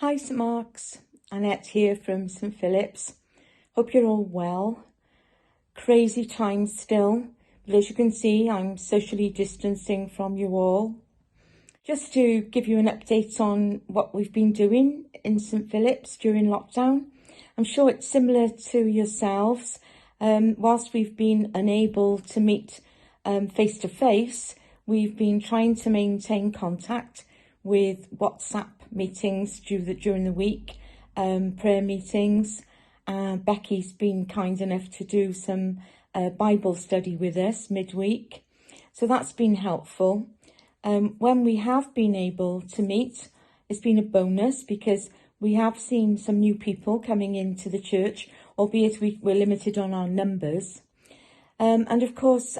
Hi St Mark's, Annette here from St Philip's. Hope you're all well. Crazy times still, but as you can see I'm socially distancing from you all. Just to give you an update on what we've been doing in St Philip's during lockdown. I'm sure it's similar to yourselves. Whilst we've been unable to meet face to face, we've been trying to maintain contact with WhatsApp meetings during the week, prayer meetings. Becky's been kind enough to do some Bible study with us midweek, so that's been helpful. When we have been able to meet, it's been a bonus because we have seen some new people coming into the church, albeit we're limited on our numbers. And of course,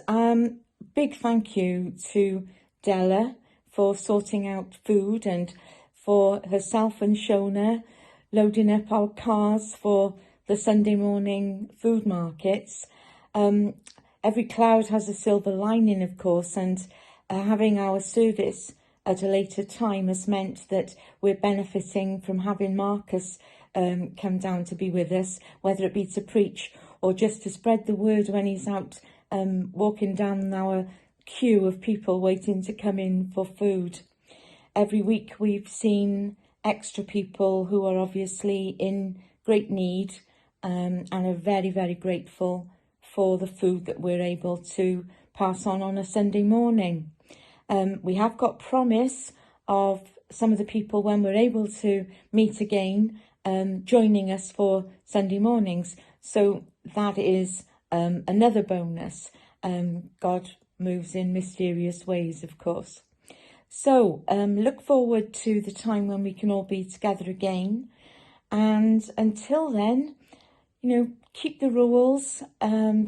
big thank you to Della for sorting out food and for herself and Shona loading up our cars for the Sunday morning food markets. Every cloud has a silver lining, of course, and having our service at a later time has meant that we're benefiting from having Marcus come down to be with us, whether it be to preach or just to spread the word when he's out walking down our queue of people waiting to come in for food. Every week we've seen extra people who are obviously in great need and are very, very grateful for the food that we're able to pass on a Sunday morning. We have got promise of some of the people, when we're able to meet again, joining us for Sunday mornings. So that is another bonus. God moves in mysterious ways, of course. So look forward to the time when we can all be together again. And until then, keep the rules,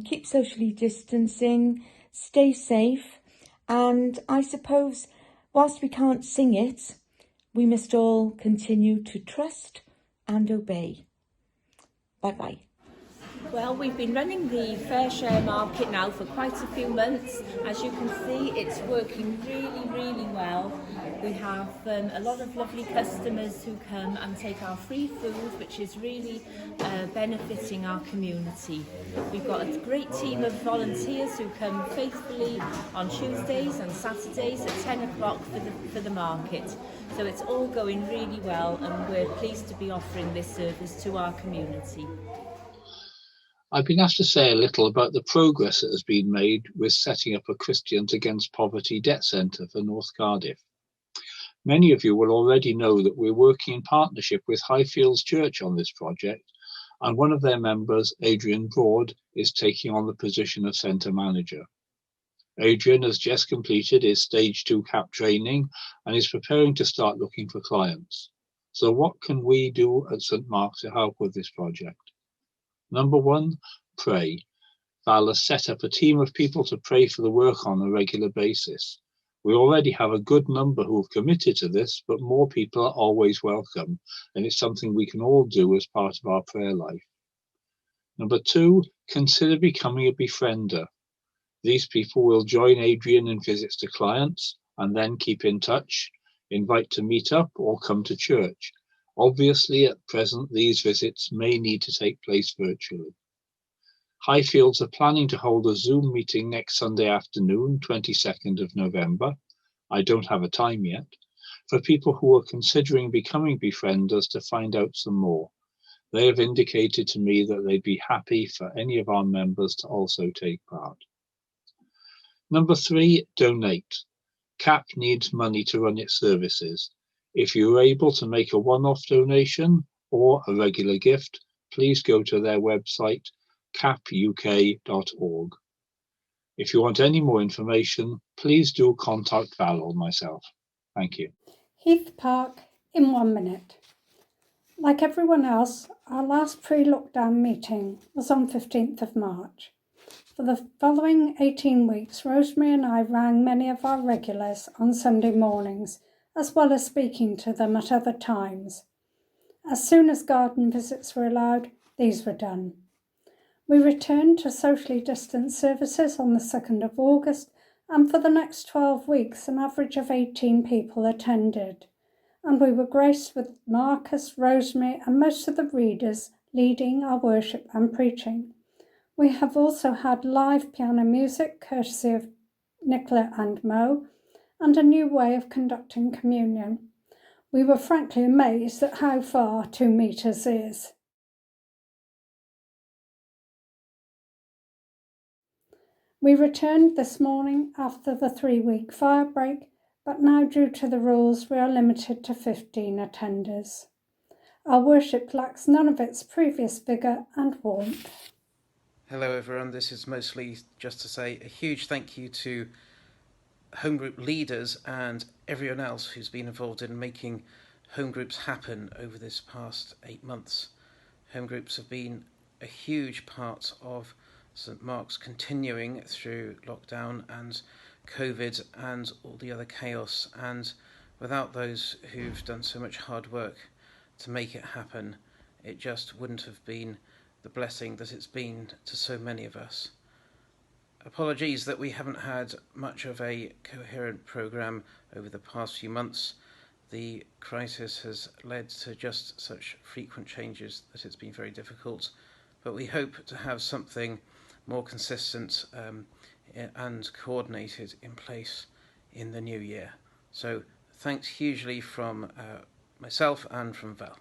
keep socially distancing, stay safe. And I suppose, whilst we can't sing it, we must all continue to trust and obey. Bye-bye. Well, we've been running the Fair Share Market now for quite a few months. As you can see, it's working really, really well. We have a lot of lovely customers who come and take our free food, which is really benefiting our community. We've got a great team of volunteers who come faithfully on Tuesdays and Saturdays at 10 o'clock for the market. So it's all going really well, and we're pleased to be offering this service to our community. I've been asked to say a little about the progress that has been made with setting up a Christians Against Poverty debt centre for North Cardiff. Many of you will already know that we're working in partnership with Highfields Church on this project, and one of their members, Adrian Broad, is taking on the position of centre manager. Adrian has just completed his Stage 2 CAP training and is preparing to start looking for clients. So what can we do at St Mark's to help with this project? Number one, pray. Val has set up a team of people to pray for the work on a regular basis. We already have a good number who have committed to this, but more people are always welcome, and it's something we can all do as part of our prayer life. Number two, consider becoming a befriender. These people will join Adrian in visits to clients and then keep in touch, invite to meet up or come to church. Obviously, at present, these visits may need to take place virtually. Highfields are planning to hold a Zoom meeting next Sunday afternoon, 22nd of November. I don't have a time yet, for people who are considering becoming befrienders to find out some more. They have indicated to me that they'd be happy for any of our members to also take part. Number three, donate. CAP needs money to run its services. If you're able to make a one-off donation or a regular gift, please go to their website, capuk.org. If you want any more information, please do contact Val or myself. Thank you. Heath Park in 1 minute. Like everyone else, our last pre-lockdown meeting was on 15th of March. For the following 18 weeks, Rosemary and I rang many of our regulars on Sunday mornings, as well as speaking to them at other times. As soon as garden visits were allowed, these were done. We returned to socially distanced services on the 2nd of August, and for the next 12 weeks, an average of 18 people attended. and we were graced with Marcus, Rosemary, and most of the readers leading our worship and preaching. We have also had live piano music courtesy of Nicola and Mo, and a new way of conducting communion. We were frankly amazed at how far 2 metres is. We returned this morning after the 3-week fire break, but now due to the rules we are limited to 15 attenders. Our worship lacks none of its previous vigour and warmth. Hello everyone, this is mostly just to say a huge thank you to home group leaders and everyone else who's been involved in making home groups happen over this past 8 months. Home groups have been a huge part of St Mark's continuing through lockdown and COVID and all the other chaos, and without those who've done so much hard work to make it happen, it just wouldn't have been the blessing that it's been to so many of us. Apologies that we haven't had much of a coherent programme over the past few months. The crisis has led to just such frequent changes that it's been very difficult, but we hope to have something more consistent and coordinated in place in the new year. So thanks hugely from myself and from Val.